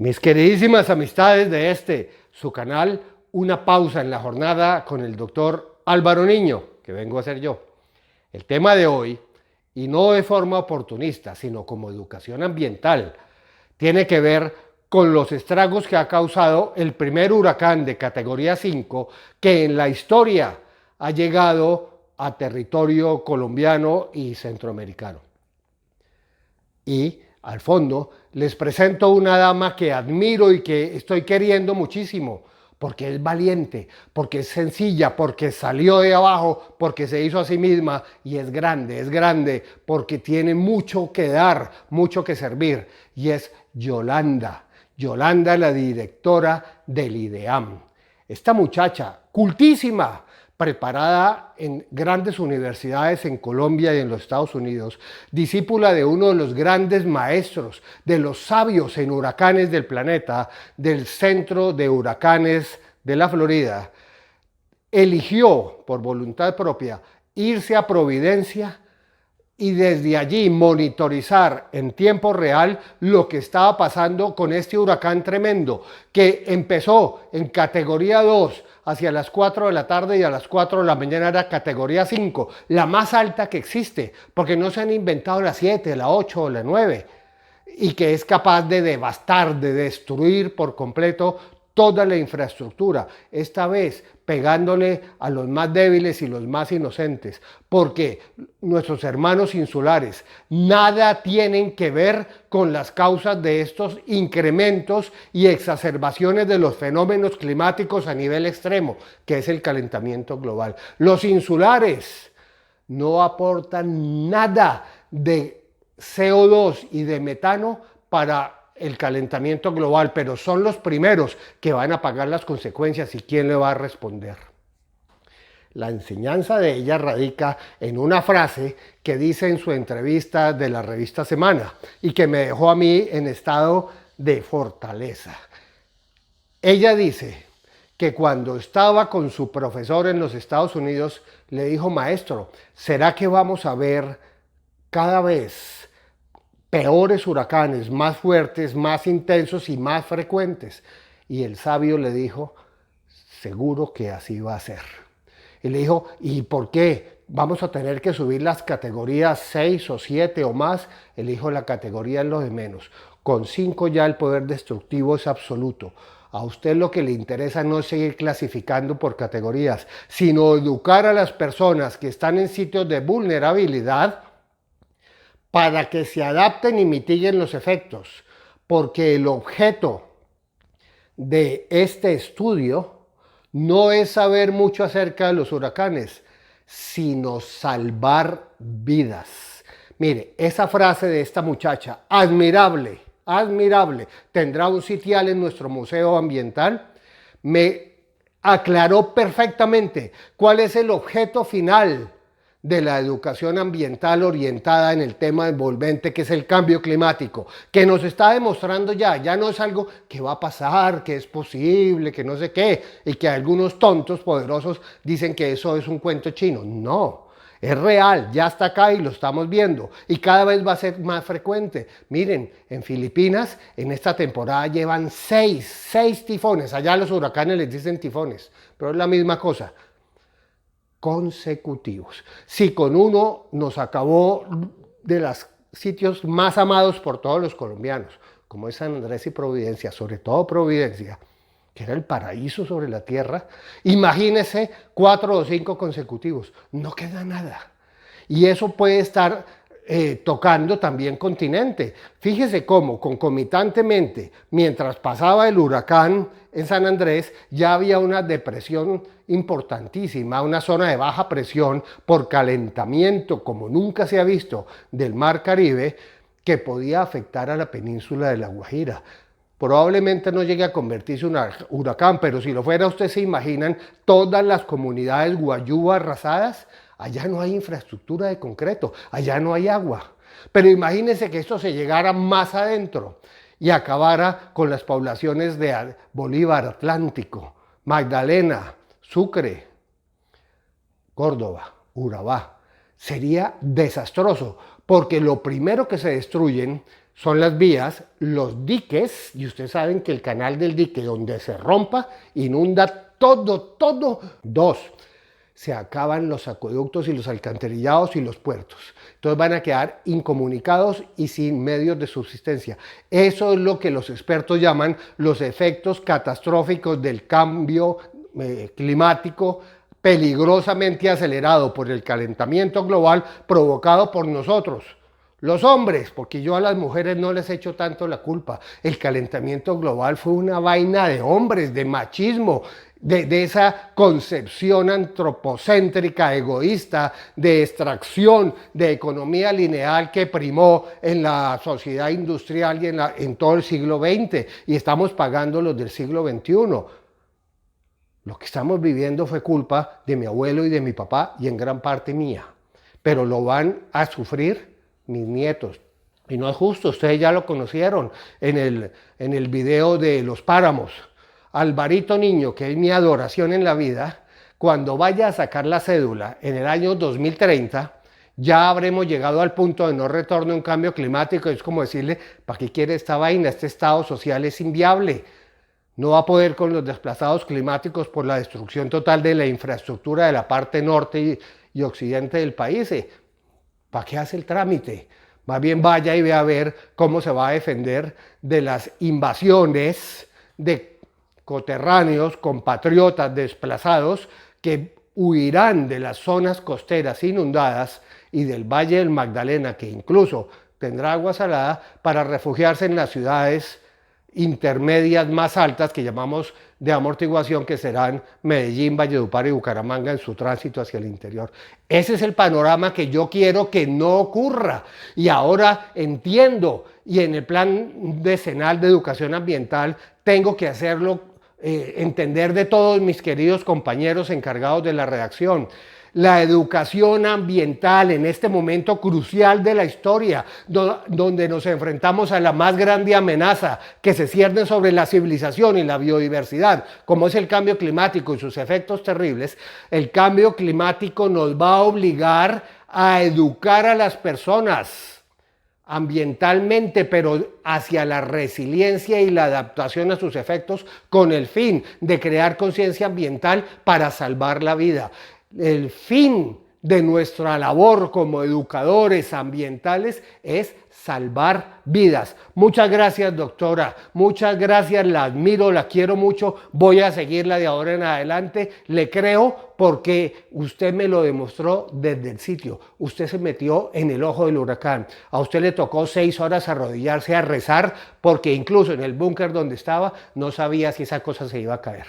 Mis queridísimas amistades de su canal, una pausa en la jornada con el doctor Álvaro Niño, que vengo a ser yo. El tema de hoy, y no de forma oportunista, sino como educación ambiental, tiene que ver con los estragos que ha causado el primer huracán de categoría 5 que en la historia ha llegado a territorio colombiano y centroamericano. Y al fondo les presento una dama que admiro y que estoy queriendo muchísimo, porque es valiente, porque es sencilla, porque salió de abajo, porque se hizo a sí misma y es grande, porque tiene mucho que dar, mucho que servir, y es Yolanda, la directora del IDEAM. Esta muchacha, cultísima, preparada en grandes universidades en Colombia y en los Estados Unidos, discípula de uno de los grandes maestros, de los sabios en huracanes del planeta, del Centro de Huracanes de la Florida, eligió por voluntad propia irse a Providencia y desde allí monitorizar en tiempo real lo que estaba pasando con este huracán tremendo, que empezó en categoría 2 hacia las 4 de la tarde y a las 4 de la mañana era categoría 5, la más alta que existe, porque no se han inventado la 7, la 8 o la 9, y que es capaz de devastar, de destruir por completo toda la infraestructura, esta vez pegándole a los más débiles y los más inocentes, porque nuestros hermanos insulares nada tienen que ver con las causas de estos incrementos y exacerbaciones de los fenómenos climáticos a nivel extremo, que es el calentamiento global. Los insulares no aportan nada de CO2 y de metano para el calentamiento global, pero son los primeros que van a pagar las consecuencias. ¿Y quién le va a responder? La enseñanza de ella radica en una frase que dice en su entrevista de la revista Semana y que me dejó a mí en estado de fortaleza. Ella dice que cuando estaba con su profesor en los Estados Unidos, le dijo: maestro, ¿será que vamos a ver cada vez peores huracanes, más fuertes, más intensos y más frecuentes? Y el sabio le dijo: seguro que así va a ser. Y le dijo: ¿y por qué? ¿Vamos a tener que subir las categorías 6 o 7 o más? Él dijo: la categoría es lo de menos. Con 5 ya el poder destructivo es absoluto. A usted lo que le interesa no es seguir clasificando por categorías, sino educar a las personas que están en sitios de vulnerabilidad para que se adapten y mitiguen los efectos, porque el objeto de este estudio no es saber mucho acerca de los huracanes, sino salvar vidas. Mire, esa frase de esta muchacha, admirable, tendrá un sitial en nuestro museo ambiental, me aclaró perfectamente cuál es el objeto final de la educación ambiental orientada en el tema envolvente, que es el cambio climático, que nos está demostrando ya no es algo que va a pasar, que es posible, que no sé qué, y que algunos tontos poderosos dicen que eso es un cuento chino. No, es real, ya está acá y lo estamos viendo, y cada vez va a ser más frecuente. Miren, en Filipinas, en esta temporada llevan seis tifones, allá los huracanes les dicen tifones, pero es la misma cosa, consecutivos. Si con uno nos acabó de los sitios más amados por todos los colombianos, como es San Andrés y Providencia, sobre todo Providencia, que era el paraíso sobre la tierra, imagínese 4 o 5 consecutivos, no queda nada. Y eso puede estar tocando también continente. Fíjese cómo concomitantemente, mientras pasaba el huracán en San Andrés, ya había una depresión importantísima, una zona de baja presión por calentamiento como nunca se ha visto del mar Caribe, que podía afectar a la península de La Guajira. Probablemente no llegue a convertirse en un huracán, pero si lo fuera, ustedes se imaginan todas las comunidades guayú arrasadas. Allá no hay infraestructura de concreto, allá no hay agua. Pero imagínense que esto se llegara más adentro y acabara con las poblaciones de Bolívar, Atlántico, Magdalena, Sucre, Córdoba, Urabá. Sería desastroso, porque lo primero que se destruyen son las vías, los diques, y ustedes saben que el canal del dique donde se rompa inunda todo. Dos, se acaban los acueductos y los alcantarillados y los puertos. Entonces van a quedar incomunicados y sin medios de subsistencia. Eso es lo que los expertos llaman los efectos catastróficos del cambio climático peligrosamente acelerado por el calentamiento global provocado por nosotros. Los hombres, porque yo a las mujeres no les echo tanto la culpa. El calentamiento global fue una vaina de hombres, de machismo, de esa concepción antropocéntrica, egoísta, de extracción, de economía lineal que primó en la sociedad industrial y en todo el siglo XX, y estamos pagando los del siglo XXI. Lo que estamos viviendo fue culpa de mi abuelo y de mi papá, y en gran parte mía, pero lo van a sufrir mis nietos. Y no es justo, ustedes ya lo conocieron en el video de los páramos. Alvarito Niño, que es mi adoración en la vida, cuando vaya a sacar la cédula en el año 2030, ya habremos llegado al punto de no retorno a un cambio climático. Es como decirle, ¿para qué quiere esta vaina? Este estado social es inviable. No va a poder con los desplazados climáticos por la destrucción total de la infraestructura de la parte norte y occidente del país. ¿Para qué hace el trámite? Más bien vaya y vea a ver cómo se va a defender de las invasiones de coterráneos, compatriotas desplazados que huirán de las zonas costeras inundadas y del Valle del Magdalena, que incluso tendrá agua salada, para refugiarse en las ciudades intermedias más altas que llamamos de amortiguación, que serán Medellín, Valledupar y Bucaramanga en su tránsito hacia el interior. Ese es el panorama que yo quiero que no ocurra. Y ahora entiendo, y en el plan decenal de educación ambiental tengo que hacerlo entender de todos mis queridos compañeros encargados de la redacción. La educación ambiental en este momento crucial de la historia, donde nos enfrentamos a la más grande amenaza que se cierne sobre la civilización y la biodiversidad, como es el cambio climático y sus efectos terribles. El cambio climático nos va a obligar a educar a las personas ambientalmente, pero hacia la resiliencia y la adaptación a sus efectos, con el fin de crear conciencia ambiental para salvar la vida. El fin de nuestra labor como educadores ambientales es salvar vidas. Muchas gracias, doctora. Muchas gracias, la admiro, la quiero mucho. Voy a seguirla de ahora en adelante. Le creo porque usted me lo demostró desde el sitio. Usted se metió en el ojo del huracán. A usted le tocó 6 horas arrodillarse a rezar porque incluso en el búnker donde estaba no sabía si esa cosa se iba a caer.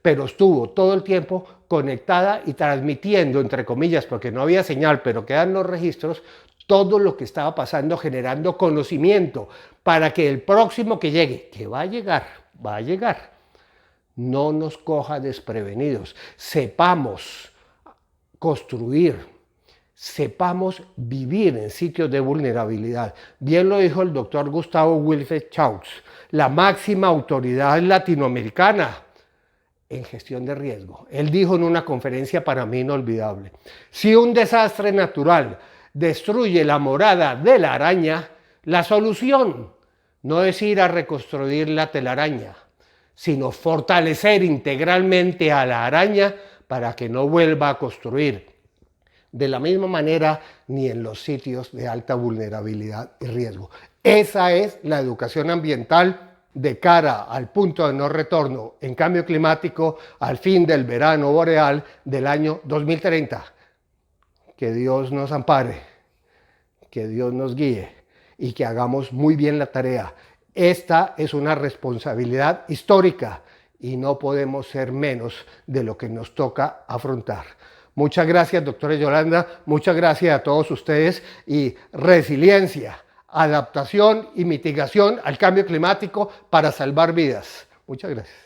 Pero estuvo todo el tiempo conectada y transmitiendo, entre comillas, porque no había señal, pero quedan los registros, todo lo que estaba pasando, generando conocimiento para que el próximo que llegue, que va a llegar, no nos coja desprevenidos. Sepamos construir, sepamos vivir en sitios de vulnerabilidad. Bien lo dijo el doctor Gustavo Wilfred Chaux, la máxima autoridad latinoamericana en gestión de riesgo. Él dijo en una conferencia para mí inolvidable: si un desastre natural destruye la morada de la araña, la solución no es ir a reconstruir la telaraña, sino fortalecer integralmente a la araña para que no vuelva a construir. De la misma manera, ni en los sitios de alta vulnerabilidad y riesgo. Esa es la educación ambiental de cara al punto de no retorno en cambio climático al fin del verano boreal del año 2030. Que Dios nos ampare, que Dios nos guíe y que hagamos muy bien la tarea. Esta es una responsabilidad histórica y no podemos ser menos de lo que nos toca afrontar. Muchas gracias, doctora Yolanda, muchas gracias a todos ustedes y resiliencia, adaptación y mitigación al cambio climático para salvar vidas. Muchas gracias.